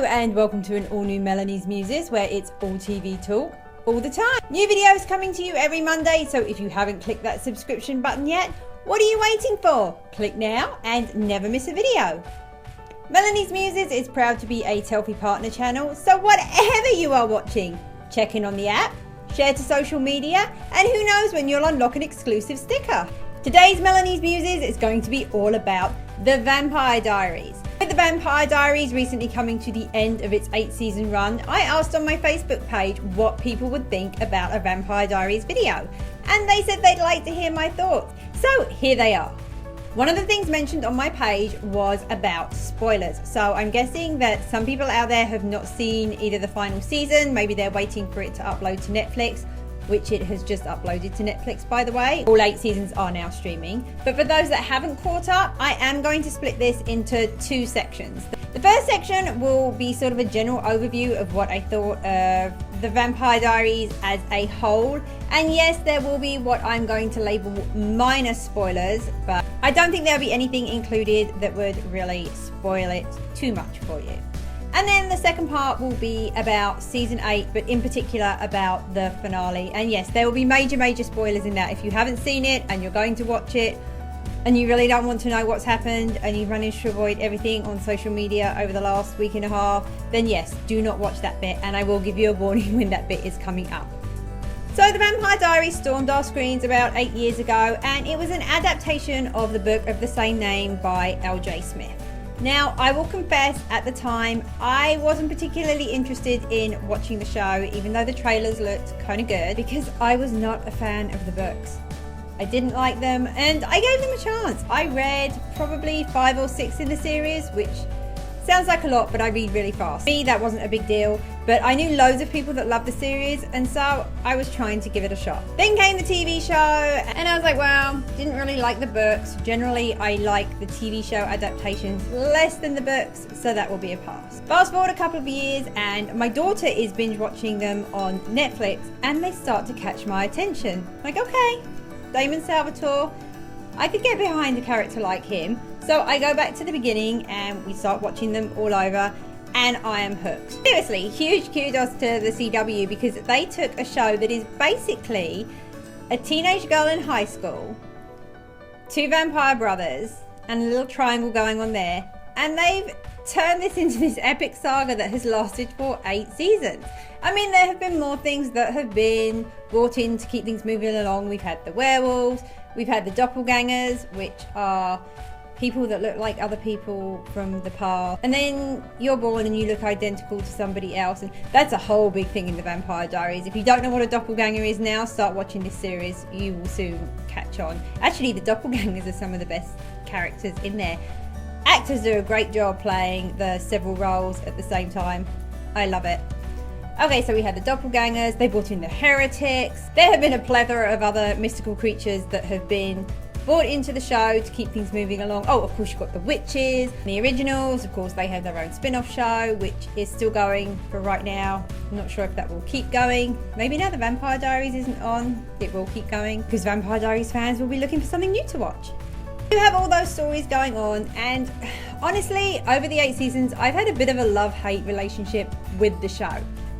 And welcome to an all new Melanie's Muses, where it's all TV talk all the time. New videos coming to you every Monday, so if you haven't clicked that subscription button yet, what are you waiting for? Click now and never miss a video. Melanie's Muses is proud to be a Telfie partner channel, so whatever you are watching, check in on the app, share to social media, and who knows when you'll unlock an exclusive sticker. Today's Melanie's Muses is going to be all about The Vampire Diaries. With The Vampire Diaries recently coming to the end of its 8-season run, I asked on my Facebook page what people would think about a Vampire Diaries video, and they said they'd like to hear my thoughts. So here they are. One of the things mentioned on my page was about spoilers. So I'm guessing that some people out there have not seen either the final season, maybe they're waiting for it to upload to Netflix, which it has just uploaded to Netflix, by the way. All 8 seasons are now streaming. But for those that haven't caught up, I am going to split this into 2 sections. The first section will be sort of a general overview of what I thought of The Vampire Diaries as a whole. And yes, there will be what I'm going to label minor spoilers, but I don't think there'll be anything included that would really spoil it too much for you. And then the second part will be about season 8, but in particular about the finale. And yes, there will be major spoilers in that. If you haven't seen it and you're going to watch it and you really don't want to know what's happened and you've managed to avoid everything on social media over the last week and a half, then yes, do not watch that bit, and I will give you a warning when that bit is coming up. So The Vampire Diaries stormed our screens about 8 years ago, and it was an adaptation of the book of the same name by L.J. Smith. Now, I will confess, at the time, I wasn't particularly interested in watching the show, even though the trailers looked kind of good, because I was not a fan of the books. I didn't like them, and I gave them a chance. I read probably 5 or 6 in the series, which sounds like a lot, but I read really fast. For me, that wasn't a big deal, but I knew loads of people that loved the series, and so I was trying to give it a shot. Then came the TV show, and I was like, well, didn't really like the books. Generally, I like the TV show adaptations less than the books, so that will be a pass. Fast forward a couple of years, and my daughter is binge watching them on Netflix, and they start to catch my attention. Like, okay, Damon Salvatore, I could get behind a character like him. So I go back to the beginning and we start watching them all over, and I am hooked. Seriously, huge kudos to the CW, because they took a show that is basically a teenage girl in high school, 2 vampire brothers, and a little triangle going on there, and they've turned this into this epic saga that has lasted for 8 seasons. I mean, there have been more things that have been brought in to keep things moving along. We've had the werewolves, we've had the doppelgangers, which are people that look like other people from the past, and then you're born and you look identical to somebody else, and that's a whole big thing in The Vampire Diaries. If you don't know what a doppelganger is now, start watching this series, you will soon catch on. Actually, the doppelgangers are some of the best characters in there. Actors do a great job playing the several roles at the same time. I love it. Okay, so we had the doppelgangers, they brought in the heretics. There have been a plethora of other mystical creatures that have been brought into the show to keep things moving along. Oh, of course, you've got the witches, the originals. Of course, they have their own spin-off show, which is still going for right now. I'm not sure if that will keep going. Maybe now the Vampire Diaries isn't on, it will keep going, because Vampire Diaries fans will be looking for something new to watch. You have all those stories going on, and honestly, over the 8 seasons, I've had a bit of a love-hate relationship with the show.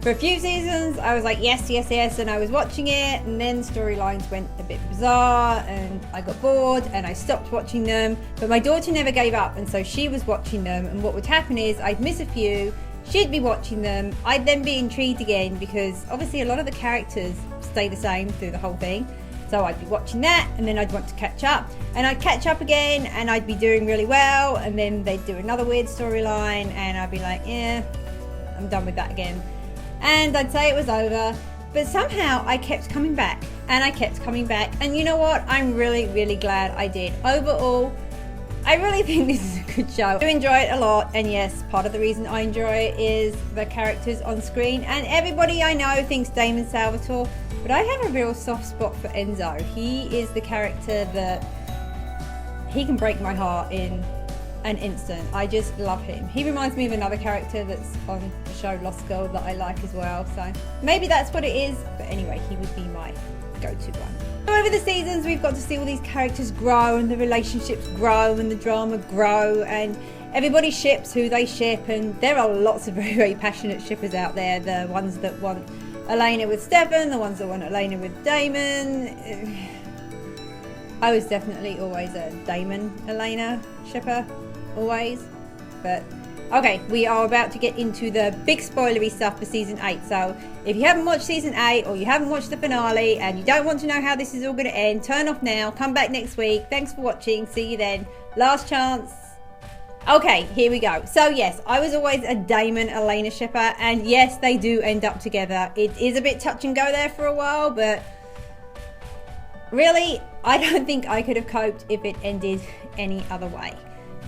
For a few seasons, I was like, yes, and I was watching it, and then storylines went a bit bizarre, and I got bored, and I stopped watching them. But my daughter never gave up, and so she was watching them, and what would happen is I'd miss a few, she'd be watching them, I'd then be intrigued again, because obviously a lot of the characters stay the same through the whole thing. So I'd be watching that, and then I'd want to catch up, and I'd catch up again, and I'd be doing really well, and then they'd do another weird storyline, and I'd be like, yeah, I'm done with that again. And I'd say it was over, but somehow I kept coming back, and I kept coming back, and you know what? I'm really glad I did. Overall, I really think this is a good show. I do enjoy it a lot, and yes, part of the reason I enjoy it is the characters on screen, and everybody I know thinks Damon Salvatore, but I have a real soft spot for Enzo. He is the character that, he can break my heart in an instant. I just love him. He reminds me of another character that's on the show Lost Girl that I like as well, so maybe that's what it is, but anyway, he would be my go-to one. So over the seasons, we've got to see all these characters grow, and the relationships grow, and the drama grow, and everybody ships who they ship, and there are lots of very, very passionate shippers out there. The ones that want Elena with Stefan, the ones that want Elena with Damon. I was definitely always a Damon-Elena shipper, always. But okay, we are about to get into the big spoilery stuff for season 8. So if you haven't watched season 8 or you haven't watched the finale and you don't want to know how this is all going to end, turn off now, come back next week. Thanks for watching. See you then. Last chance. Okay, here we go. So yes, I was always a Damon-Elena shipper, and yes, they do end up together. It is a bit touch and go there for a while, but really, I don't think I could have coped if it ended any other way.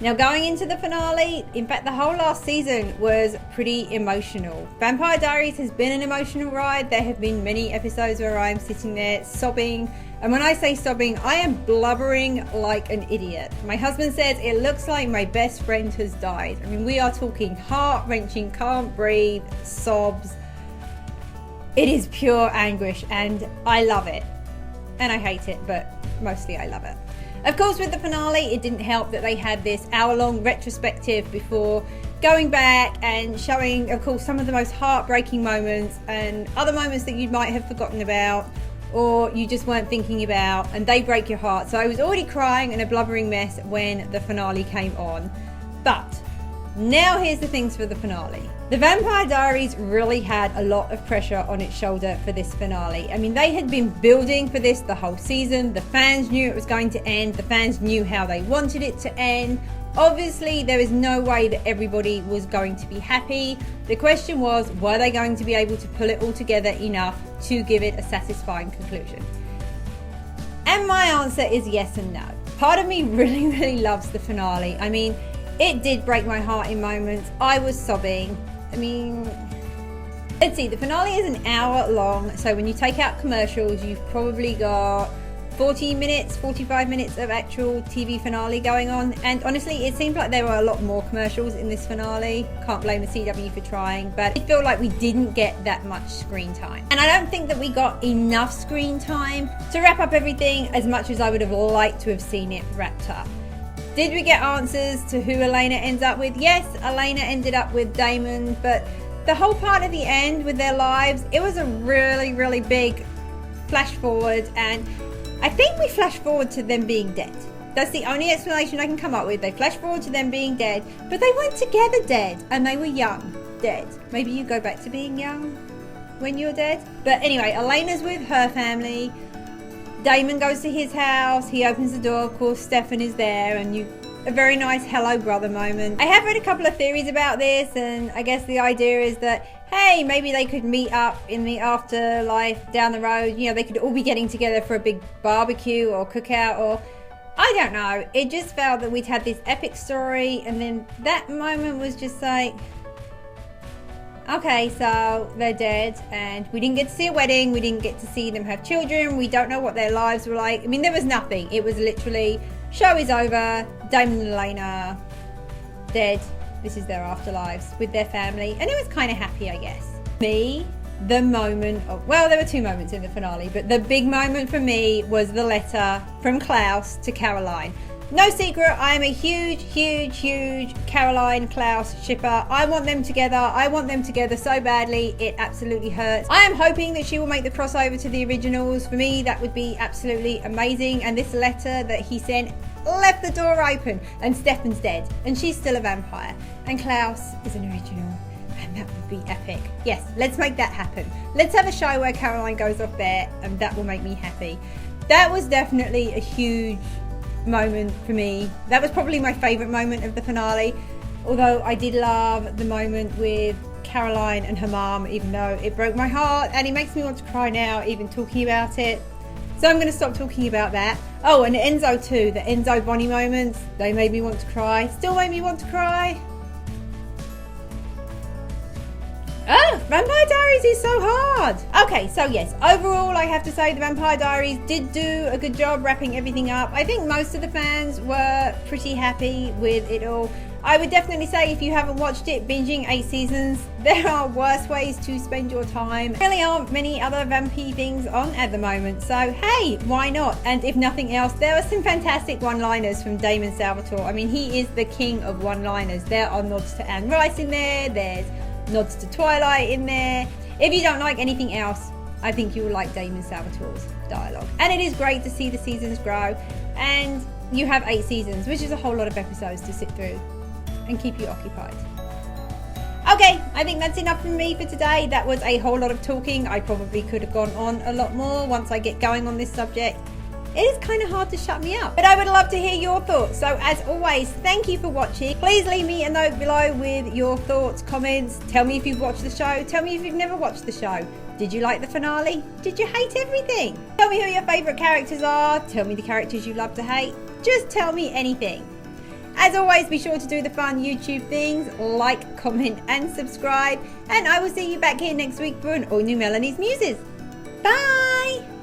Now, going into the finale, in fact, the whole last season was pretty emotional. Vampire Diaries has been an emotional ride. There have been many episodes where I'm sitting there sobbing. And when I say sobbing, I am blubbering like an idiot. My husband says it looks like my best friend has died. I mean, we are talking heart-wrenching, can't breathe, sobs. It is pure anguish, and I love it. And I hate it, but mostly I love it. Of course, with the finale, it didn't help that they had this hour-long retrospective before going back and showing, of course, some of the most heartbreaking moments and other moments that you might have forgotten about or you just weren't thinking about, and they break your heart. So I was already crying in a blubbering mess when the finale came on. But now here's the things for the finale. The Vampire Diaries really had a lot of pressure on its shoulder for this finale. I mean, they had been building for this the whole season. The fans knew it was going to end. The fans knew how they wanted it to end. Obviously, there is no way that everybody was going to be happy. The question was, were they going to be able to pull it all together enough to give it a satisfying conclusion? And my answer is yes and no. Part of me really, really loves the finale. I mean, it did break my heart in moments. I was sobbing. I mean, let's see, the finale is an hour long, so when you take out commercials, you've probably got 40 minutes, 45 minutes of actual TV finale going on. And honestly, it seems like there were a lot more commercials in this finale. Can't blame the CW for trying, but it felt like we didn't get that much screen time. And I don't think that we got enough screen time to wrap up everything as much as I would have liked to have seen it wrapped up. Did we get answers to who Elena ends up with? Yes, Elena ended up with Damon, but the whole part at the end with their lives, it was a really, really big flash forward, and I think we flash forward to them being dead. That's the only explanation I can come up with. They flash forward to them being dead, but they weren't together dead, and they were young dead. Maybe you go back to being young when you're dead. But anyway, Elena's with her family. Damon goes to his house, he opens the door, of course Stefan is there, and a very nice hello brother moment. I have read a couple of theories about this, and I guess the idea is that, hey, maybe they could meet up in the afterlife down the road. You know, they could all be getting together for a big barbecue or cookout, or I don't know. It just felt that we'd had this epic story, and then that moment was just like, okay, so they're dead, and we didn't get to see a wedding, we didn't get to see them have children, we don't know what their lives were like. I mean, there was nothing. It was literally, show is over, Damon and Elena, dead, this is their afterlives with their family, and it was kind of happy, I guess. Me, the moment of, well, there were two moments in the finale, but the big moment for me was the letter from Klaus to Caroline. No secret, I am a huge, huge, huge Caroline Klaus shipper. I want them together. I want them together so badly. It absolutely hurts. I am hoping that she will make the crossover to the originals. For me, that would be absolutely amazing. And this letter that he sent left the door open, and Stefan's dead, and she's still a vampire, and Klaus is an original, and that would be epic. Yes, let's make that happen. Let's have a show where Caroline goes off there, and that will make me happy. That was definitely a huge moment for me. That was probably my favorite moment of the finale, although I did love the moment with Caroline and her mom, even though it broke my heart and it makes me want to cry now even talking about it. So I'm going to stop talking about that. Oh, and Enzo too, the Enzo Bonnie moments, they made me want to cry, still made me want to cry. Vampire Diaries is so hard. Okay, so yes, overall I have to say the Vampire Diaries did do a good job wrapping everything up. I think most of the fans were pretty happy with it all. I would definitely say if you haven't watched it, binging 8 seasons, there are worse ways to spend your time. There really aren't many other vampy things on at the moment, so hey, why not? And if nothing else, there are some fantastic one-liners from Damon Salvatore. I mean, he is the king of one-liners. There are nods to Anne Rice in there, there's nods to Twilight in there. If you don't like anything else, I think you will like Damon Salvatore's dialogue. And it is great to see the seasons grow, and you have 8 seasons, which is a whole lot of episodes to sit through and keep you occupied. Okay, I think that's enough from me for today. That was a whole lot of talking. I probably could have gone on a lot more once I get going on this subject. It is kind of hard to shut me up, but I would love to hear your thoughts. So as always, thank you for watching. Please leave me a note below with your thoughts, comments. Tell me if you've watched the show. Tell me if you've never watched the show. Did you like the finale? Did you hate everything? Tell me who your favourite characters are. Tell me the characters you love to hate. Just tell me anything. As always, be sure to do the fun YouTube things, like, comment and subscribe, and I will see you back here next week for an all new Melanie's Muses. Bye!